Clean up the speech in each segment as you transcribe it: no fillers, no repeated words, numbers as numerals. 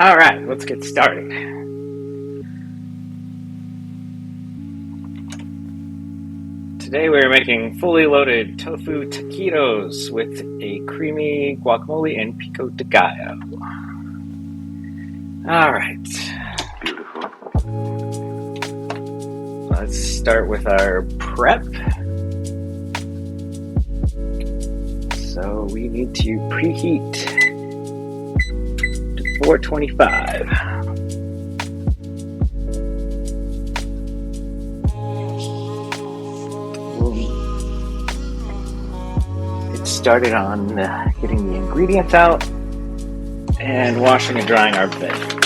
All right, let's get started. Today we're making fully loaded tofu taquitos with a creamy guacamole and pico de gallo. All right. Beautiful. Let's start with our prep. So we need to preheat to 425. We'll get started on getting the ingredients out and washing and drying our veggies.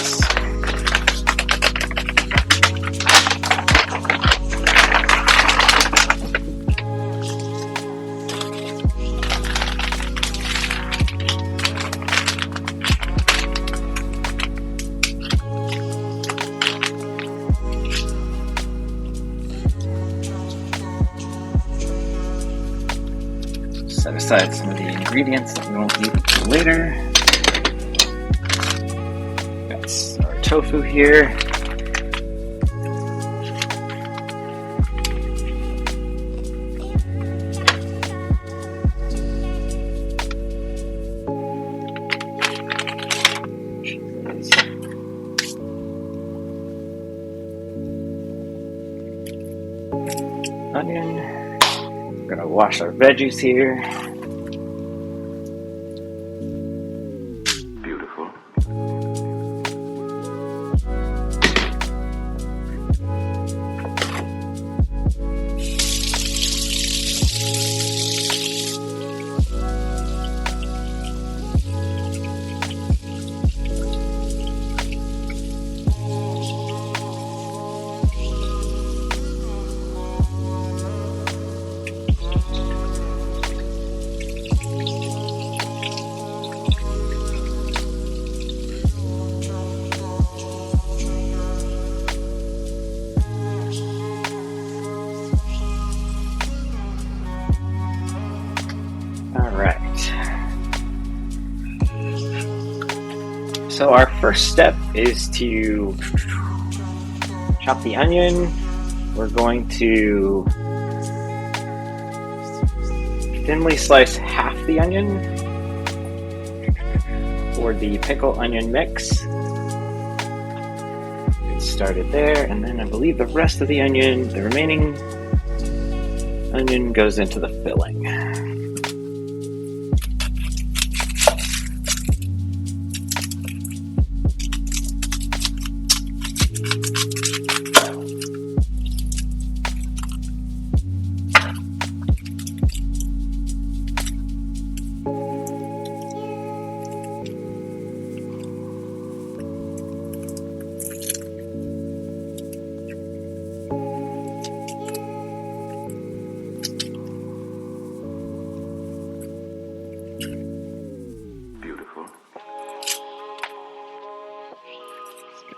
Set aside some of the ingredients that we won't need until later. Got our tofu here. Onion. We're gonna wash our veggies here. Beautiful. So our first step is to chop the onion. We're going to thinly slice half the onion for the pickle onion mix. Get started there, and then I believe the rest of the onion, the remaining onion, goes into the filling.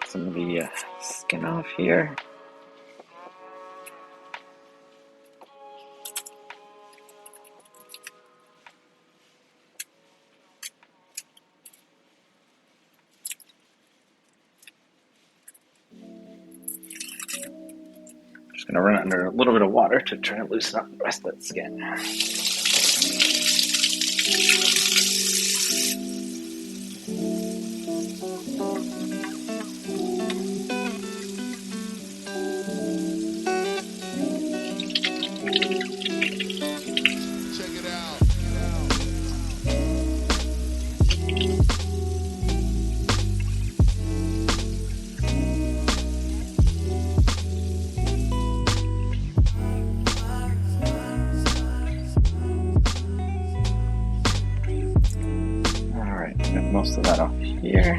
Some of the skin off here. Just going to run it under a little bit of water to try to loosen up the rest of the skin. Most of that off here.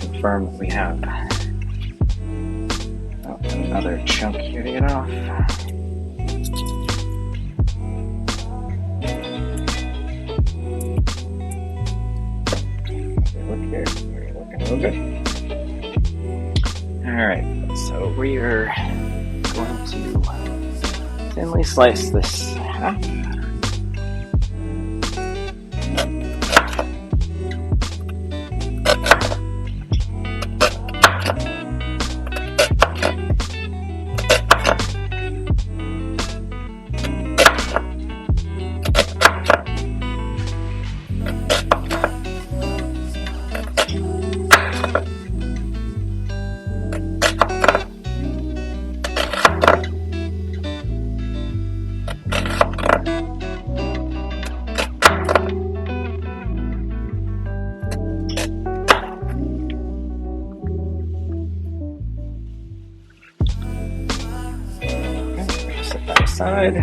Confirm that we have another chunk here to get off. Look here, we're looking real good. Alright, so we are going to thinly slice this half. side.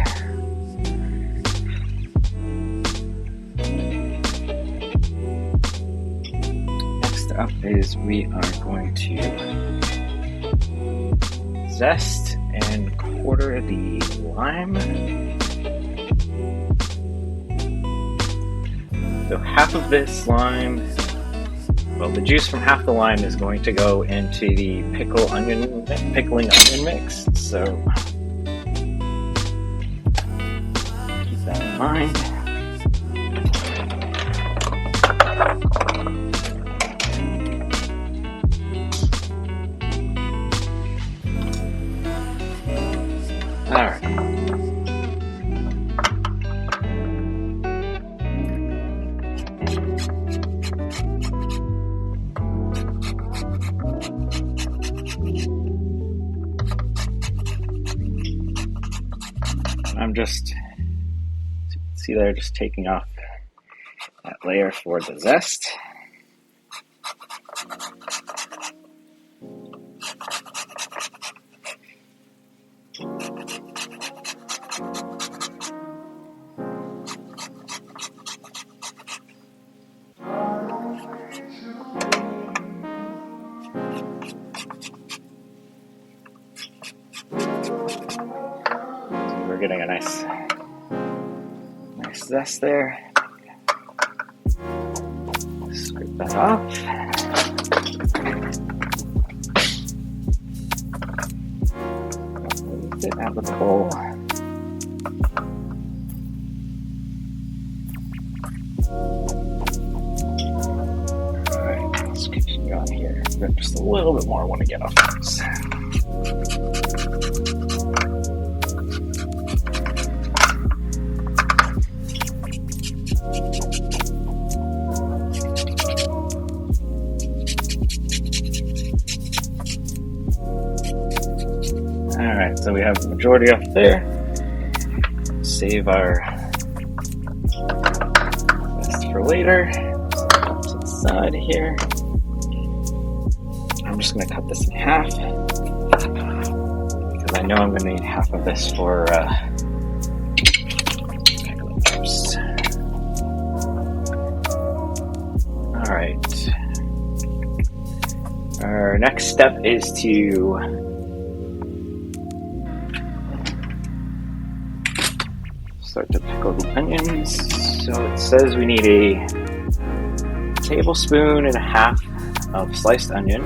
Next up is we are going to zest and quarter the lime. So half of this lime, well, the juice from half the lime is going to go into the pickling onion mix. So keep that in mind. All right. I'm just, see there, just taking off that layer for the zest. We're getting a nice zest there. Scrape that off. Move it out of the bowl. Alright, let's continue on here. We've got just a little bit more I want to get off this. Alright, so we have the majority off there. Save our rest for later. Up to the side here. I'm just going to cut this in half because I know I'm going to need half of this for pickling juice. Alright. Our next step is to start to pickle the onions. So it says we need a tablespoon and a half of sliced onion.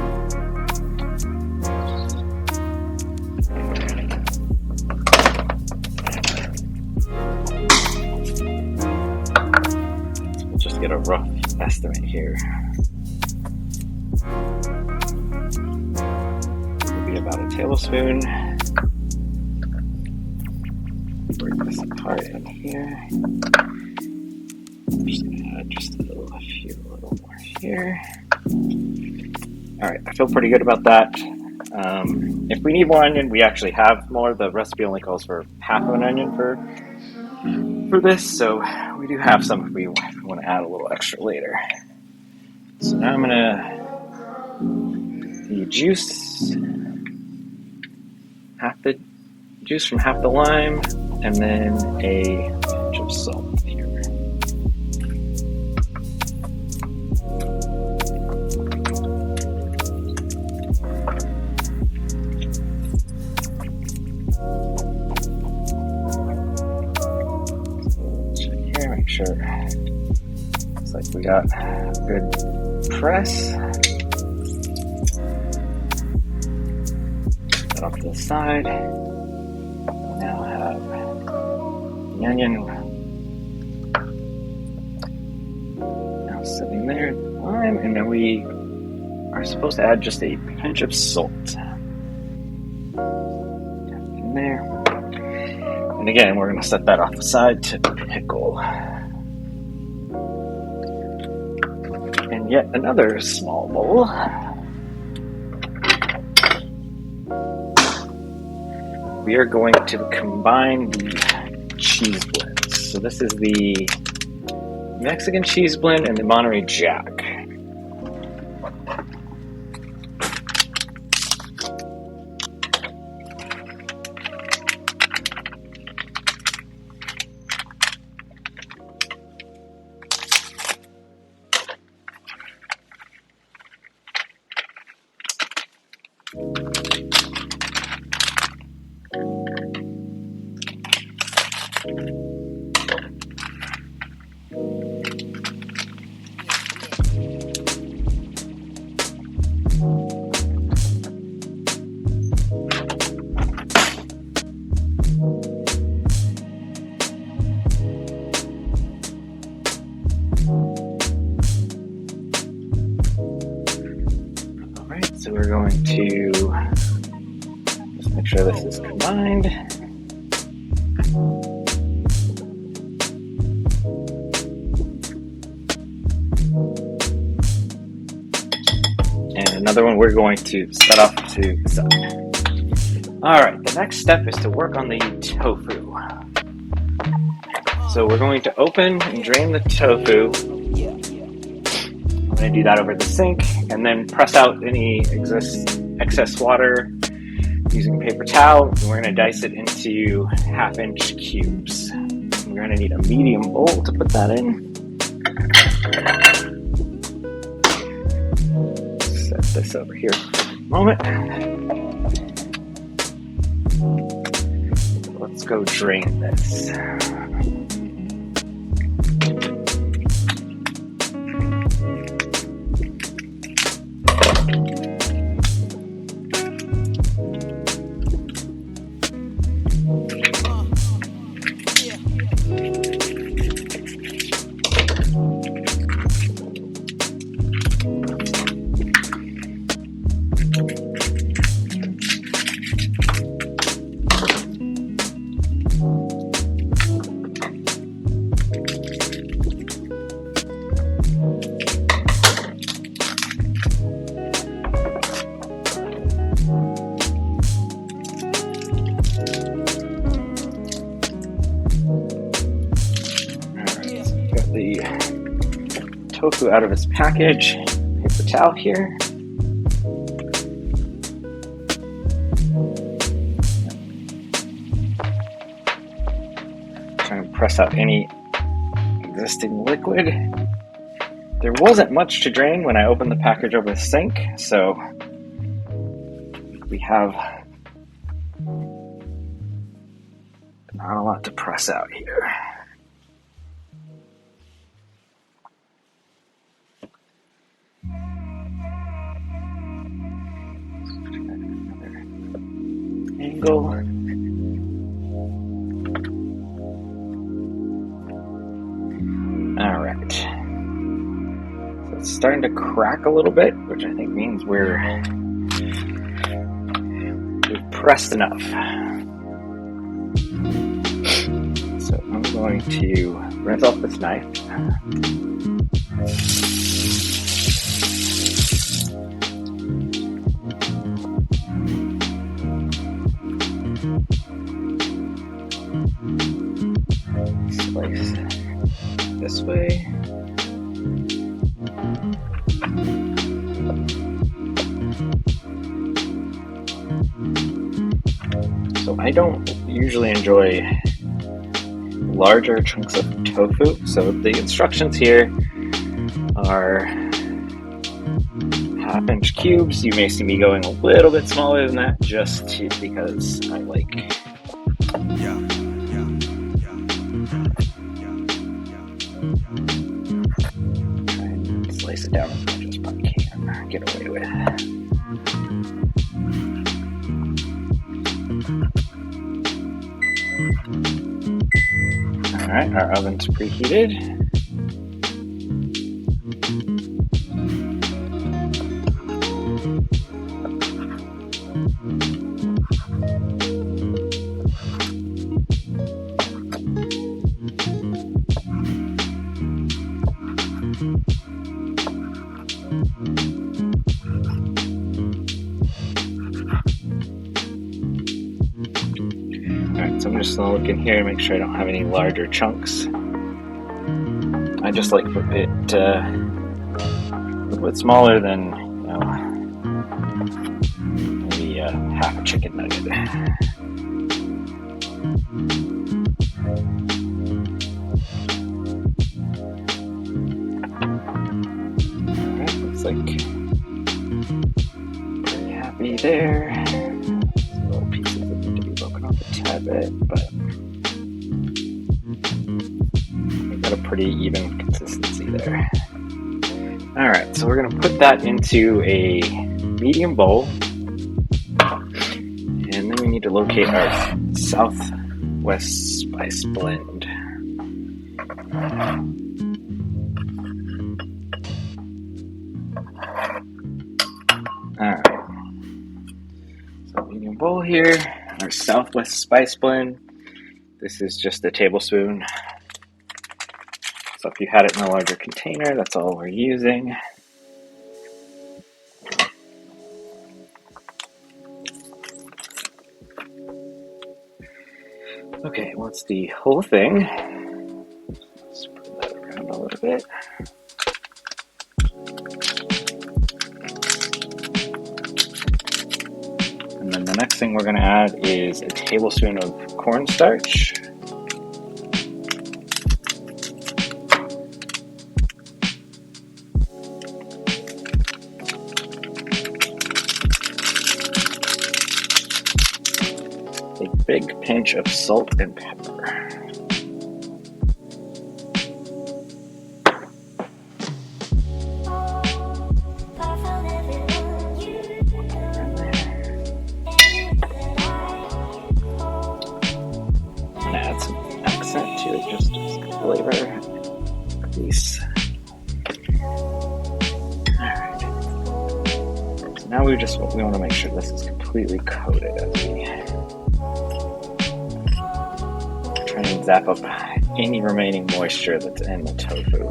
We'll just get a rough estimate here. It'll be about a tablespoon. Break this apart in here. I'm just going to add just a little more here. Alright, I feel pretty good about that. If we need more onion, we actually have more. The recipe only calls for half of an onion for this, so we do have some if we want to add a little extra later. So now I'm going to the juice, half the juice from half the lime, and then a pinch of salt here. Check here, make sure. Looks like we got a good press. Put that off to the side. Now have the onion now sitting there, lime, and then we are supposed to add just a pinch of salt in there. And again, we're going to set that off the side to pickle. And yet another small bowl. We are going to combine the cheese blends. So this is the Mexican cheese blend and the Monterey Jack. to just make sure this is combined. And another one we're going to set off to the side. Alright, the next step is to work on the tofu. So we're going to open and drain the tofu. I'm going to do that over the sink and then press out any excess water using a paper towel. And we're going to dice it into 1/2-inch cubes. We're going to need a medium bowl to put that in. Set this over here for a moment. Let's go drain this. Tofu out of its package, paper towel here. Try and press out any existing liquid. There wasn't much to drain when I opened the package over the sink, so we have not a lot to press out here. Angle. All right. So it's starting to crack a little bit, which I think means we've pressed enough. So I'm going to rinse off this knife. Slice this way. So I don't usually enjoy larger chunks of tofu, so the instructions here are 1/2-inch cubes. You may see me going a little bit smaller than that just because I like slice it down as much as I can get away with. Alright, our oven's preheated. Alright, so I'm just going to look in here and make sure I don't have any larger chunks. I just like it a little bit smaller than, maybe half a chicken nugget. Alright, looks like pretty happy there. Little pieces that need to be broken off a tad bit, but we've got a pretty even consistency there. Alright, so we're going to put that into a medium bowl, and then we need to locate our Southwest Spice Blend. Alright, medium bowl here. Our Southwest spice blend. This is just a tablespoon. So if you had it in a larger container, that's all we're using. Okay, once the whole thing, let's put that around a little bit. And then the next thing we're going to add is a tablespoon of cornstarch. A big pinch of salt and pepper. I'm gonna add some accent to it just as flavor. Piece. Alright. So now we want to make sure this is completely coated as we try and zap up any remaining moisture that's in the tofu.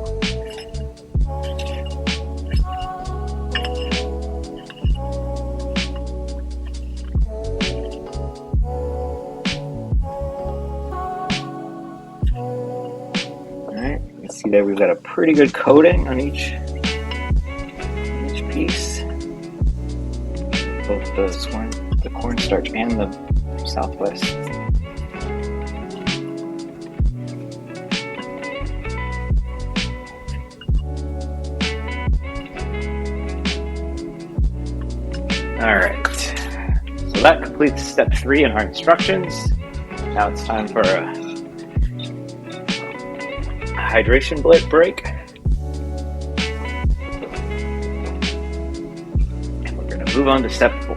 Alright, you can see there we've got a pretty good coating on each piece. Both the cornstarch and the Southwest. Alright, so that completes step 3 in our instructions. Now it's time for a hydration break. And we're going to move on to step 4.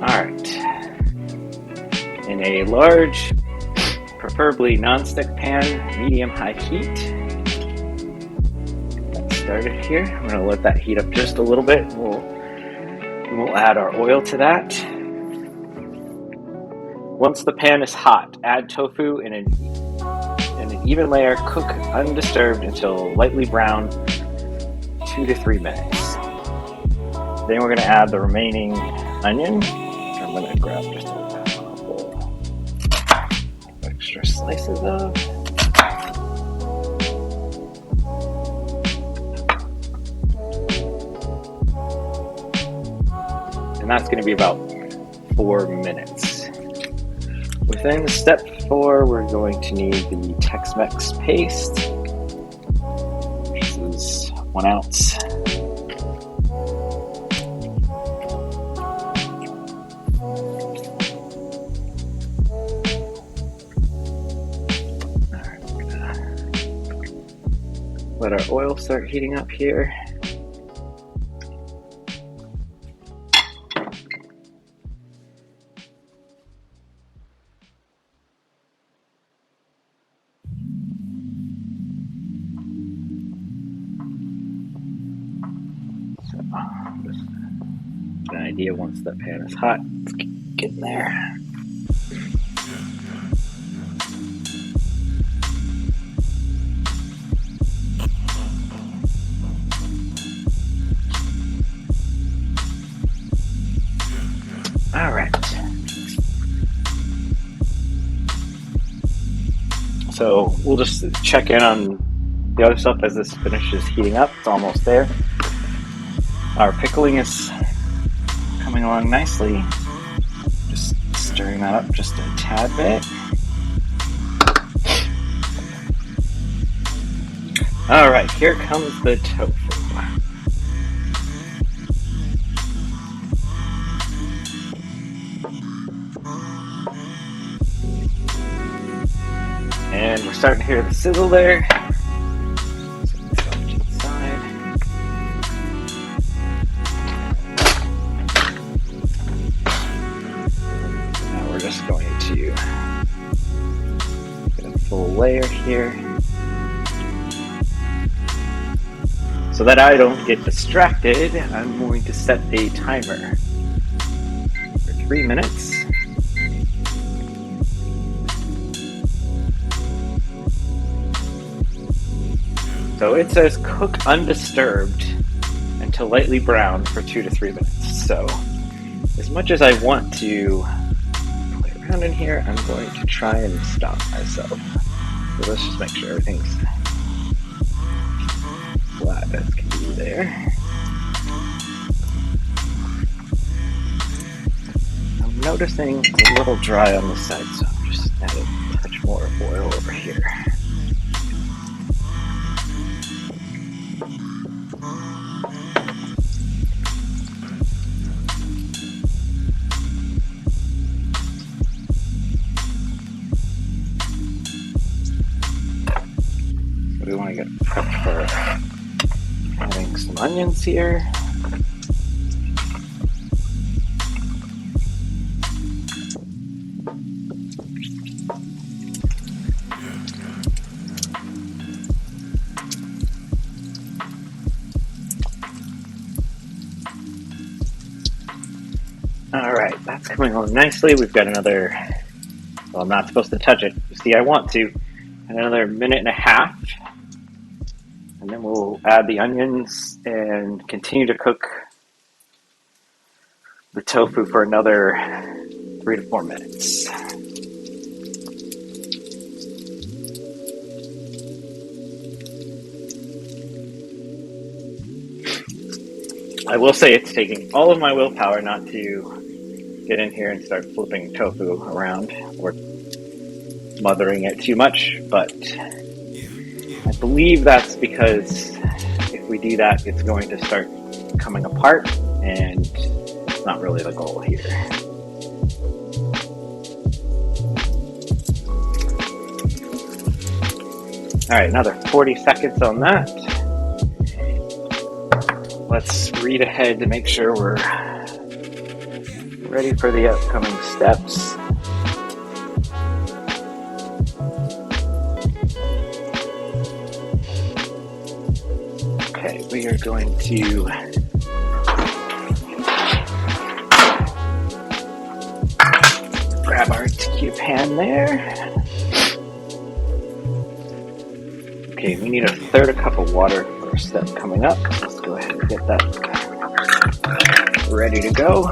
Alright, in a large, preferably non-stick pan, medium-high heat. Started here. I'm going to let that heat up just a little bit. We'll add our oil to that. Once the pan is hot, add tofu in an even layer. Cook undisturbed until lightly brown, 2 to 3 minutes. Then we're going to add the remaining onion, which I'm going to grab just a couple extra slices of. And that's going to be about 4 minutes. Within step 4, we're going to need the Tex-Mex paste, which is 1 ounce. Alright, we're gonna let our oil start heating up here. Just an idea once the pan is hot, let's get in there. All right. So we'll just check in on the other stuff as this finishes heating up. It's almost there. Our pickling is coming along nicely. Just stirring that up just a tad bit. All right, here comes the tofu. And we're starting to hear the sizzle there. Layer here. So So that I don't get distracted, I'm going to set a timer for 3 minutes. So it says cook undisturbed until lightly brown for 2 to 3 minutes. So as much as I want to play around in here, I'm going to try and stop myself. So let's just make sure everything's flat as can be there. I'm noticing it's a little dry on the side, so I'm just adding a touch more oil over here. We want to get prepped for adding some onions here. All right, that's coming along nicely. We've got another, well, I'm not supposed to touch it. You see, I want to. Another minute and a half. And then we'll add the onions and continue to cook the tofu for another 3 to 4 minutes. I will say it's taking all of my willpower not to get in here and start flipping tofu around or smothering it too much, but I believe that's because if we do that, it's going to start coming apart, and that's not really the goal here. All right, another 40 seconds on that. Let's read ahead to make sure we're ready for the upcoming steps. Okay, we are going to grab our taquito pan there. Okay, we need a third a cup of water for a step coming up. Let's go ahead and get that ready to go.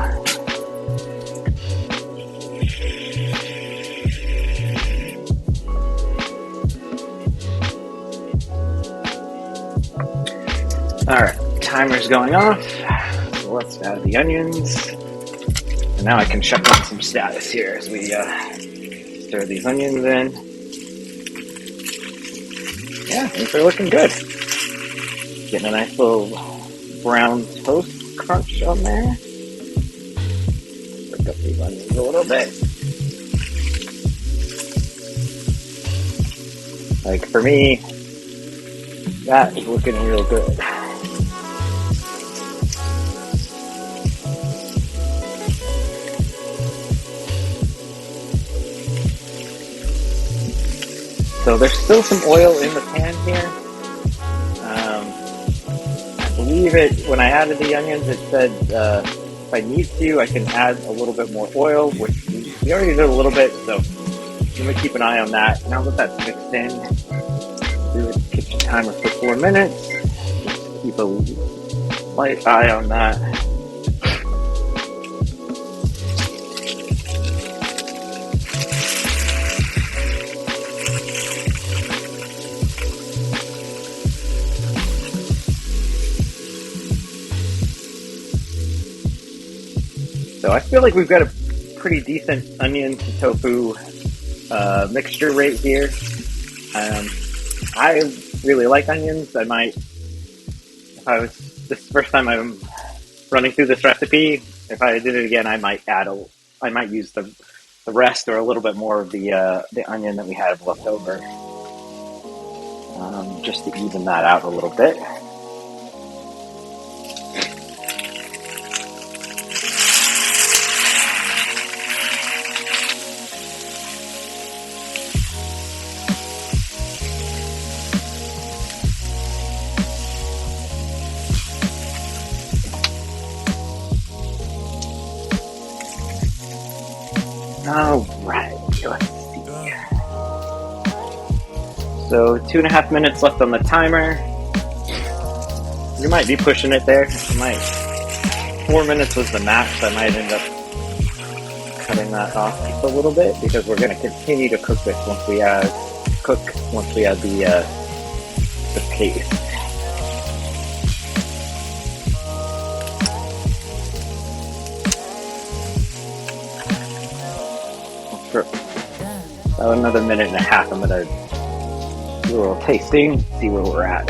All right, timer's going off. So let's add the onions. And now I can check on some status here as we stir these onions in. Yeah, things are looking good. Getting a nice little brown toast crunch on there. Break up these onions a little bit. Like for me, that is looking real good. So there's still some oil in the pan here. I believe when I added the onions, it said if I need to, I can add a little bit more oil, which we already did a little bit, so I'm going to keep an eye on that. Now that that's mixed in, do a kitchen timer for 4 minutes. Just keep a light eye on that. So I feel like we've got a pretty decent onion to tofu mixture right here. I really like onions. I might, if I was, this is the first time I'm running through this recipe, if I did it again, I might use the rest or a little bit more of the onion that we have left over, just to even that out a little bit. All right, let's see. So 2.5 minutes left on the timer. You might be pushing it there. 4 minutes was the max. I might end up cutting that off just a little bit because we're going to continue to cook this once we add the paste. For about another 1.5 minutes, I'm going to do a little tasting, see where we're at.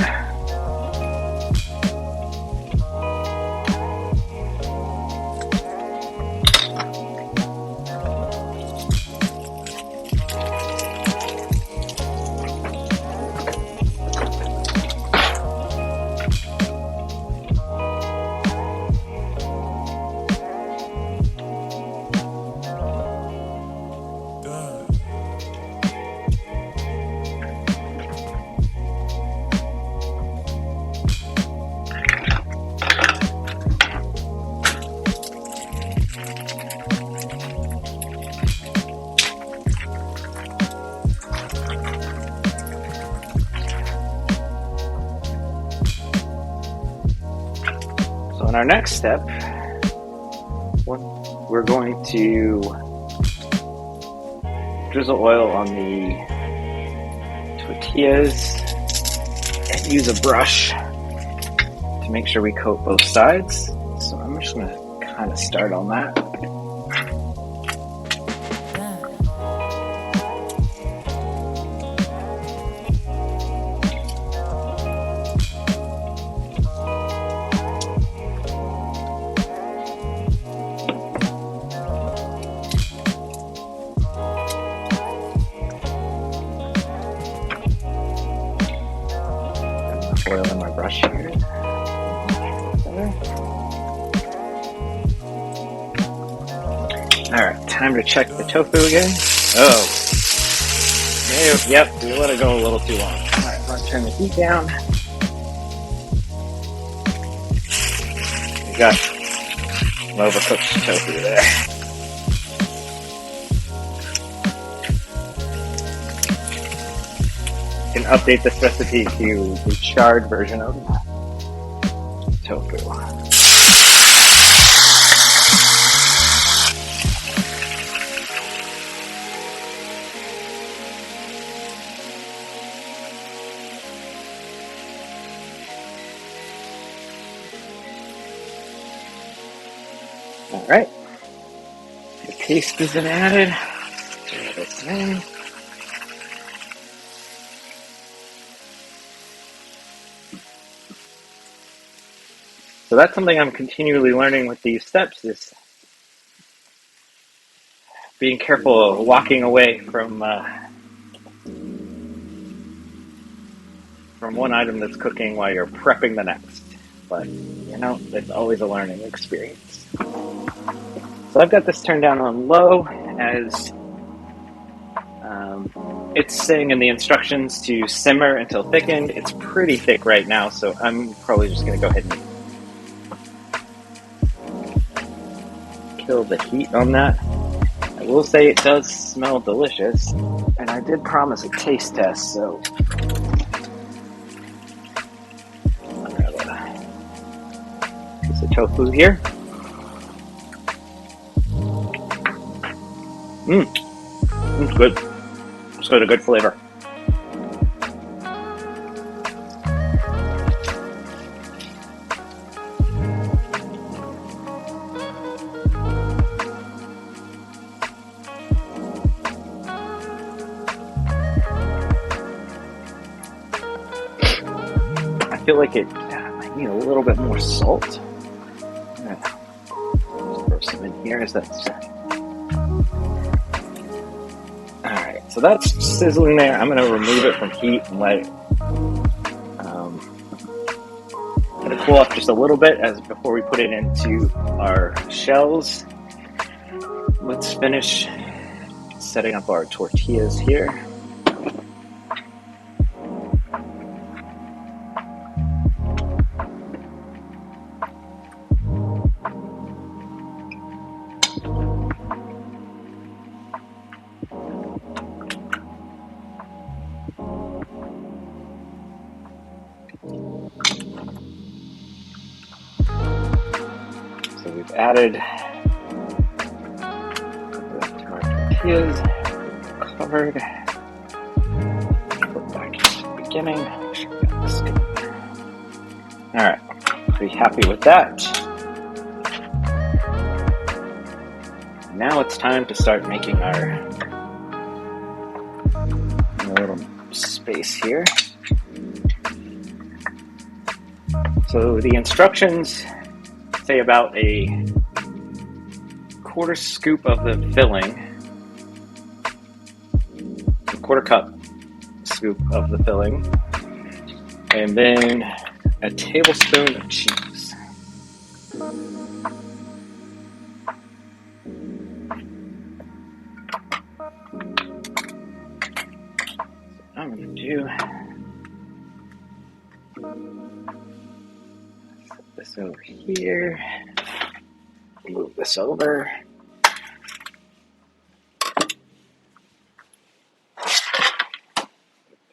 So in our next step, we're going to drizzle oil on the tortillas and use a brush to make sure we coat both sides. So I'm just going to kind of start on that. Oil in my brush here. Alright, time to check the tofu again. Oh. Yep, we let it go a little too long. Alright, let's turn the heat down. We got overcooked tofu there. Can update this recipe to the charred version of tofu. All right, the paste has been added. Throw this in. So that's something I'm continually learning with these steps is being careful of walking away from one item that's cooking while you're prepping the next. But, it's always a learning experience. So I've got this turned down on low as it's saying in the instructions to simmer until thickened. It's pretty thick right now, so I'm probably just going to go ahead and kill the heat on that. I will say it does smell delicious, and I did promise a taste test, so I'm going to use the tofu here. It's good. It's got a good flavor. I feel like it might need a little bit more salt. I'm gonna throw some in here as that's. Alright, so that's sizzling there. I'm going to remove it from heat and let it cool off just a little bit before we put it into our shells. Let's finish setting up our tortillas here. added to our tortillas. Covered. Put back to the beginning. Make sure we got this good. Alright, pretty happy with that. Now it's time to start making our little space here. So the instructions say about a quarter scoop of the filling, a quarter cup scoop of the filling, and then a tablespoon of cheese. I'm going to do set this over here, move this over,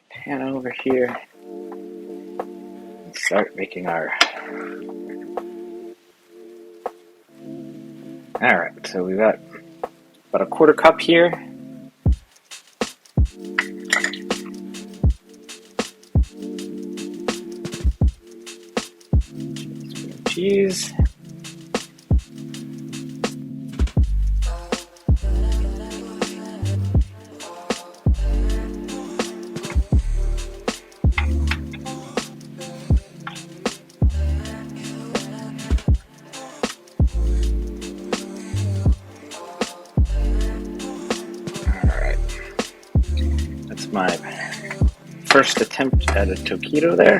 pan over here, and start making our. Alright, so we've got about a quarter cup here. Cheese. Alright. That's my first attempt at a taquito there.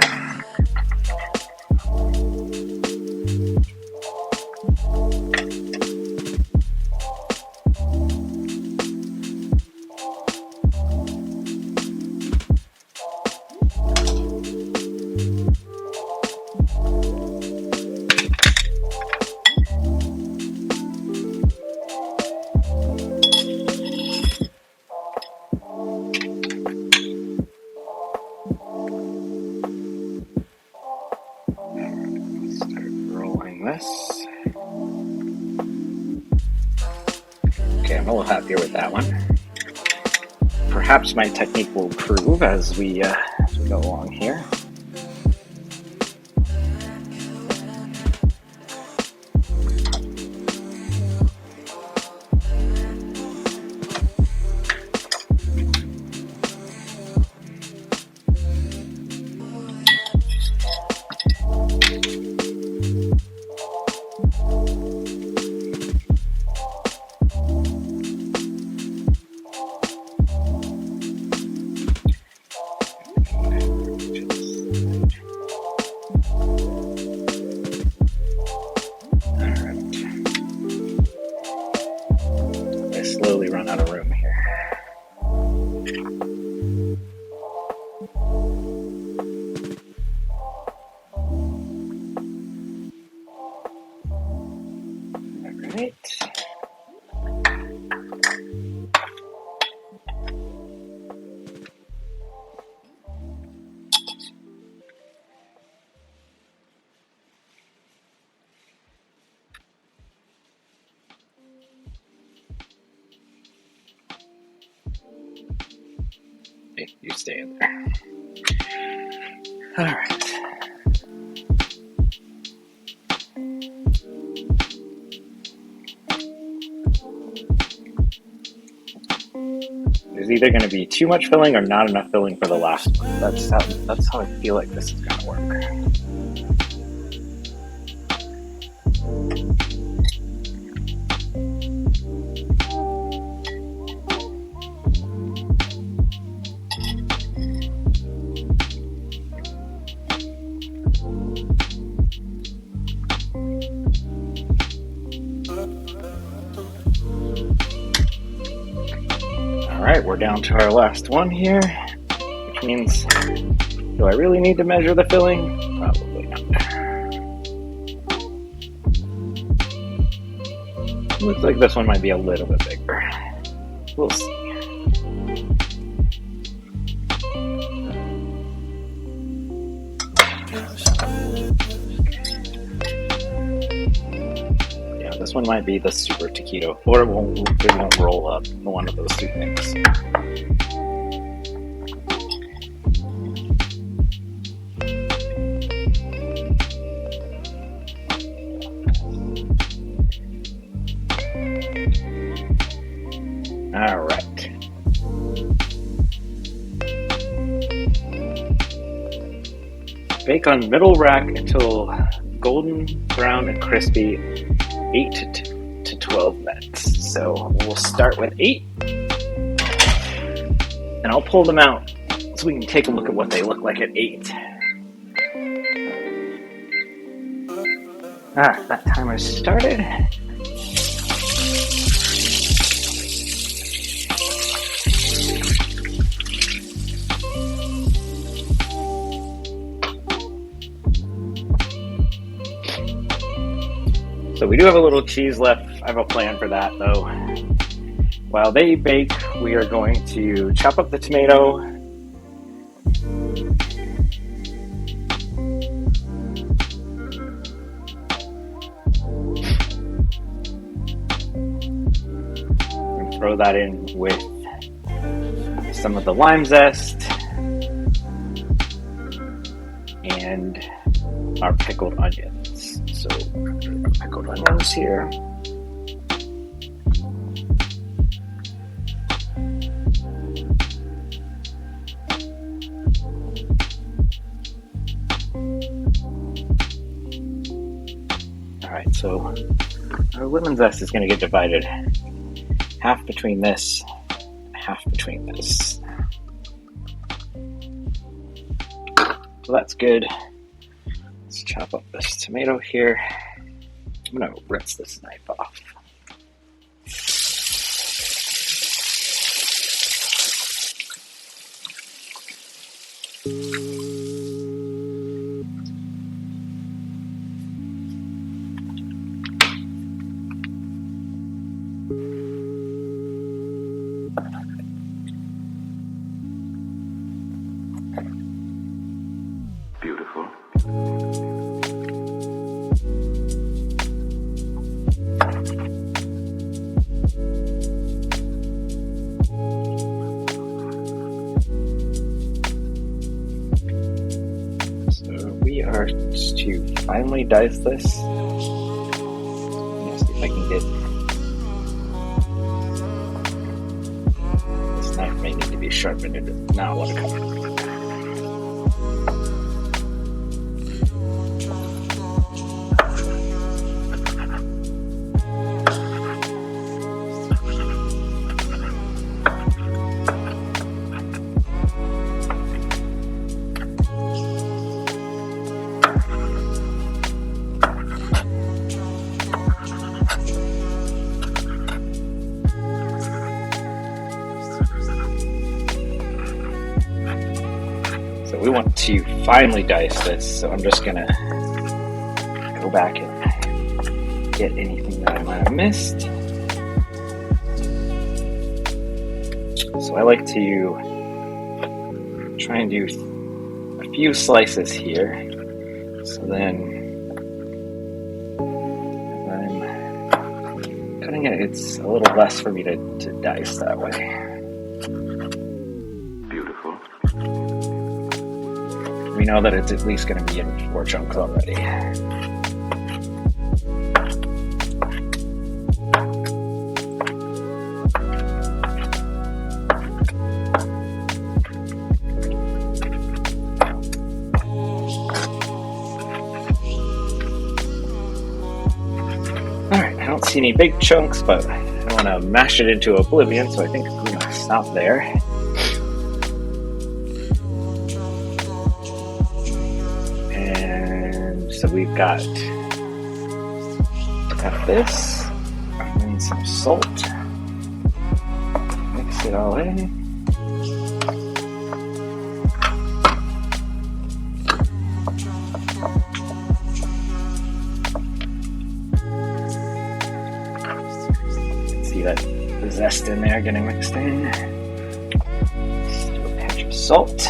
This. Okay, I'm a little happier with that one. Perhaps my technique will improve as we go along here. Slowly run out of room here. All right. Hey, you stay in there. All right. There's either going to be too much filling or not enough filling for the last one. That's how I feel like this is going to work. Alright, we're down to our last one here, which means, do I really need to measure the filling? Probably not. Looks like this one might be a little bit bigger. We'll see. this one might be the super taquito, or it won't roll up. One of those two things. All right. Bake on middle rack until golden brown and crispy, 8 to 12 minutes. So we'll start with 8, and I'll pull them out so we can take a look at what they look like at 8. That timer started. So we do have a little cheese left. I have a plan for that though. While they bake, we are going to chop up the tomato. And throw that in with some of the lime zest and our pickled onions. So, pickled onions here. Alright, so our lemon zest is going to get divided half between this, half between this. So that's good. Let's chop up this tomato here. I'm going to rinse this knife off. Beautiful. We are to finely dice this. Let's see if I can get this knife. May need to be sharpened. It does not want to come. So we want to finely dice this, so I'm just gonna go back and get anything that I might have missed. So I like to try and do a few slices here, so then as I'm cutting it, it's a little less for me to dice that way. We know that it's at least going to be in 4 chunks already. Alright, I don't see any big chunks, but I don't want to mash it into oblivion, so I think we're going to stop there. So we've got this, and some salt, mix it all in. See that the zest in there getting mixed in. Just do a pinch of salt.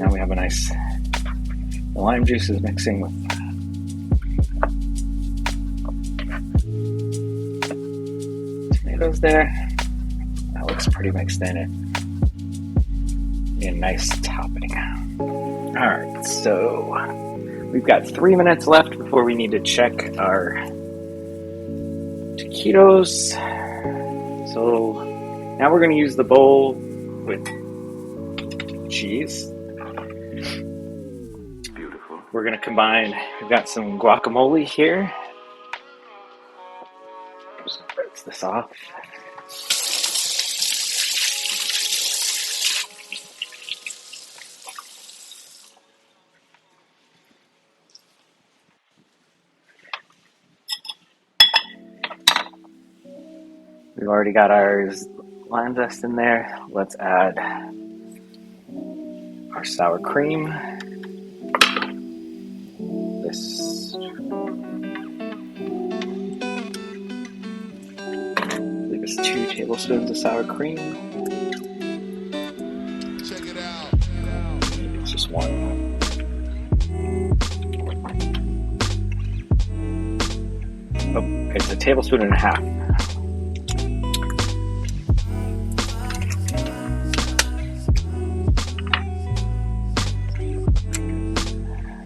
now we have a nice, the lime juice is mixing with tomatoes there. That looks pretty mixed in. A nice topping. Alright, so we've got 3 minutes left before we need to check our taquitos. So now we're going to use the bowl with cheese. Beautiful. We're going to combine, we've got some guacamole here. Just rinse this off. We've already got our lime zest in there. Let's add our sour cream. This, I believe it's 2 tablespoons of sour cream. Check it out. Maybe it's just 1. Oh, it's a tablespoon and a half.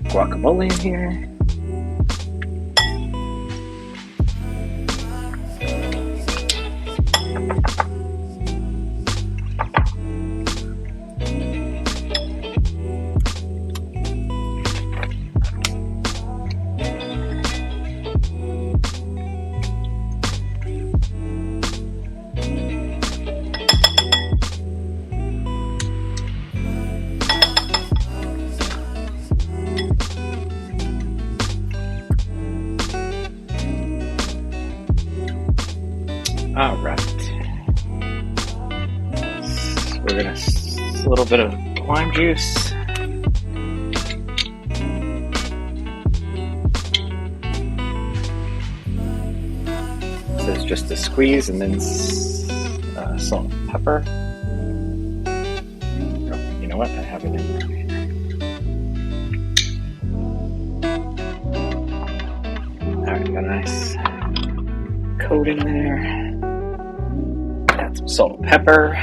Guacamole in here. All right. We're gonna a little bit of lime juice. This is just a squeeze, and then salt and pepper. Oh, you know what? I have it in there. All right, got a nice coat in there. Add some salt and pepper.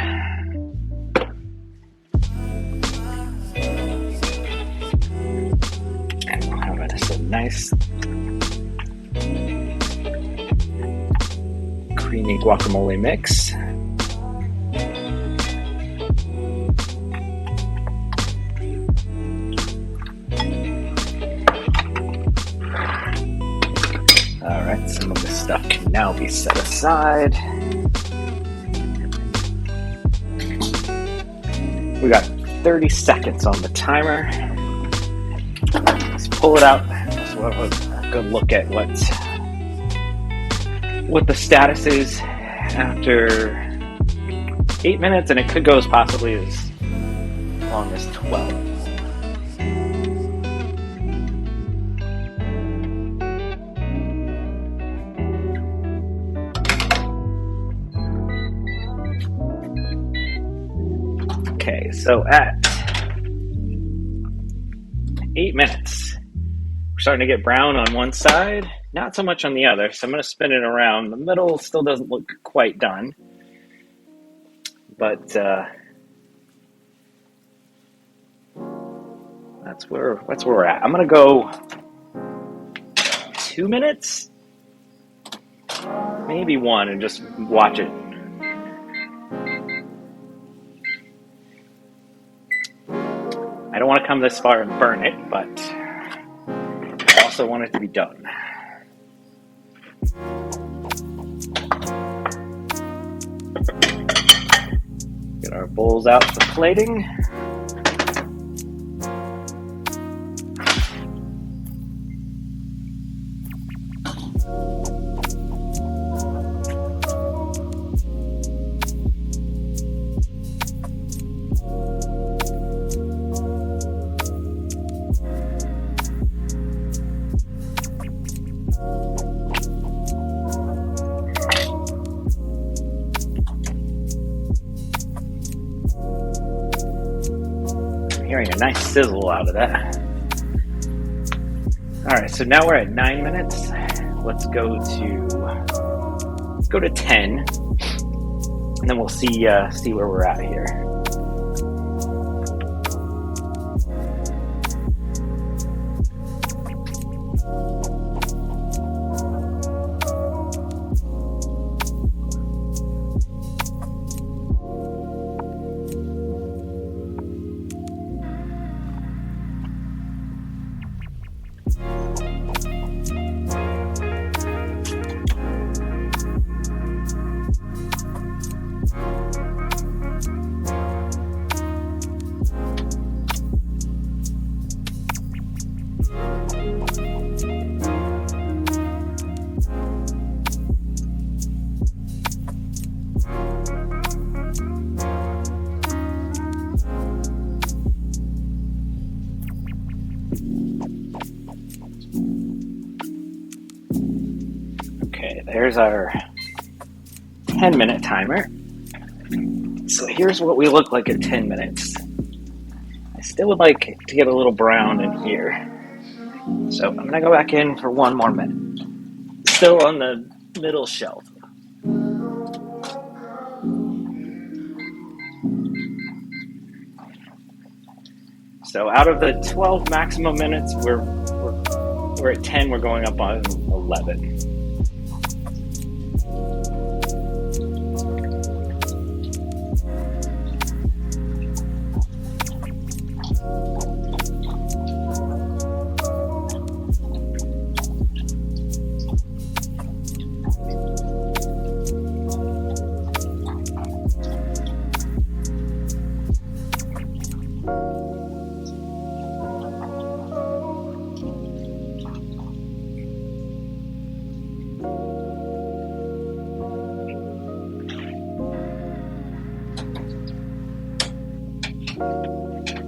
And we'll have just a nice creamy guacamole mix. Alright, some of this stuff can now be set aside. We got 30 seconds on the timer. Let's pull it out. So we'll have a good look at what the status is after 8 minutes, and it could go as possibly as long as 12. Okay, so at 8 minutes, we're starting to get brown on one side, not so much on the other, so I'm going to spin it around. The middle still doesn't look quite done, but that's where we're at. I'm going to go 2 minutes, maybe 1, and just watch it. I don't want to come this far and burn it, but I also want it to be done. Get our bowls out for plating. I'm hearing a nice sizzle out of that. All right, so now we're at 9 minutes. Let's go to 10, and then we'll see where we're at here. Okay, there's our 10-minute timer. So here's what we look like at 10 minutes. I still would like to get a little brown in here. So I'm going to go back in for 1 more minute. Still on the middle shelf. So out of the 12 maximum minutes, we're at 10, we're going up on 11.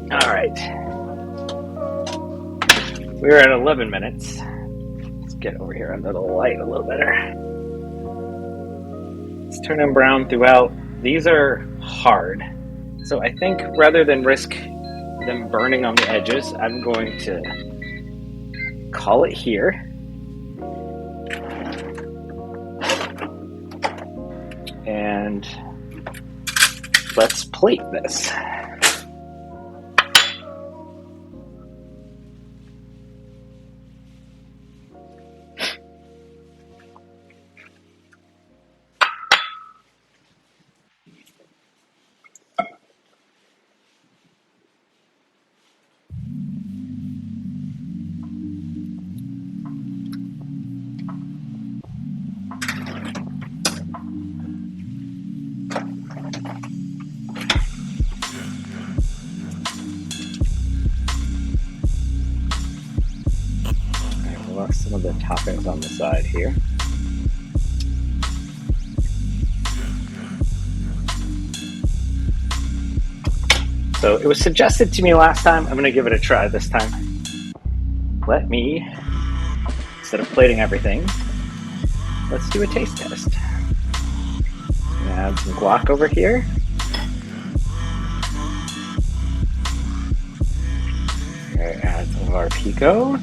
All right, we're at 11 minutes. Let's get over here under the light a little better. Let's turn them brown throughout. These are hard, so I think rather than risk them burning on the edges, I'm going to call it here. And let's plate this. Some of the toppings on the side here. So it was suggested to me last time. I'm going to give it a try this time. Let me, instead of plating everything, let's do a taste test. I'm going to add some guac over here. I'm going to add some of our pico.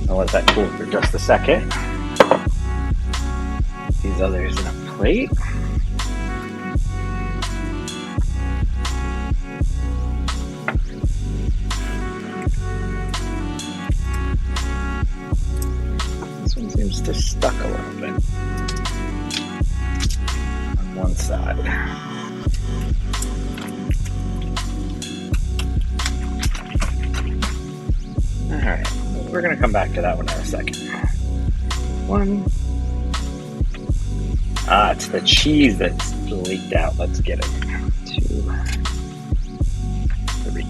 I'll let that cool for just a second. These others in a plate. This one seems to stuck a little bit on one side. All right. We're going to come back to that one in a second. 1. It's the cheese that's leaked out. Let's get it. 2, 3.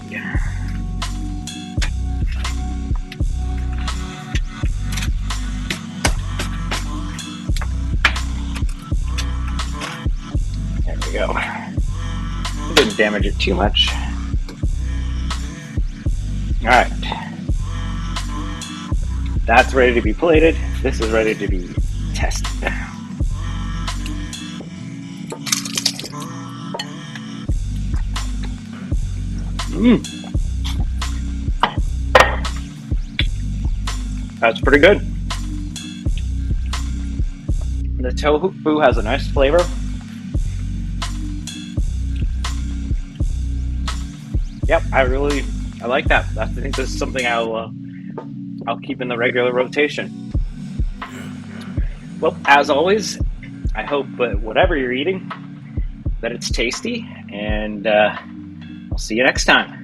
There we go. Didn't damage it too much. All right. That's ready to be plated. This is ready to be tested. That's pretty good. The tofu has a nice flavor. Yep, I like that. I think this is something I'll keep in the regular rotation. Well, as always, I hope whatever you're eating, that it's tasty, and I'll see you next time.